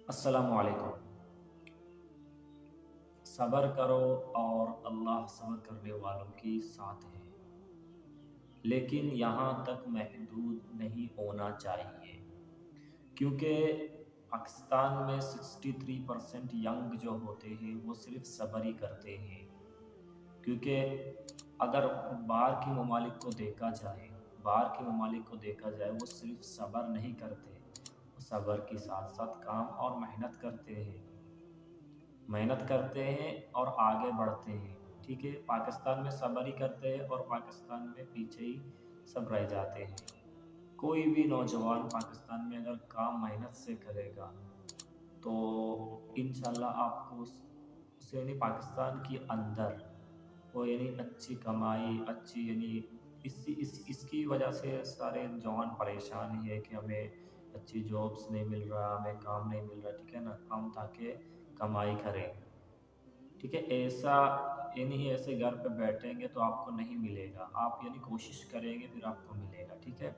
अस्सलामु अलैकुम। सब्र करो और अल्लाह सब्र करने वालों के साथ है, लेकिन यहाँ तक महदूद नहीं होना चाहिए, क्योंकि पाकिस्तान में 63% यंग जो होते हैं वो सिर्फ सब्र ही करते हैं। क्योंकि अगर बाहर के ममालिक को देखा जाए वो सिर्फ सब्र नहीं करते, वो सब्र के साथ साथ काम और मेहनत करते हैं और आगे बढ़ते हैं। ठीक है, पाकिस्तान में सब्र ही करते हैं और पाकिस्तान में पीछे ही सब रह जाते हैं। कोई भी नौजवान पाकिस्तान में अगर काम मेहनत से करेगा तो इंशाल्लाह आपको उसे यानी पाकिस्तान के अंदर वो यानी अच्छी कमाई अच्छी यानी इसकी वजह से सारे जवान परेशान ही है कि हमें अच्छी जॉब्स नहीं मिल रहा, हमें काम नहीं मिल रहा। ठीक है ना, हम ताकि कमाई करें। ठीक है, ऐसा यानी ऐसे घर पे बैठेंगे तो आपको नहीं मिलेगा, आप यानी कोशिश करेंगे फिर आपको मिलेगा। ठीक है।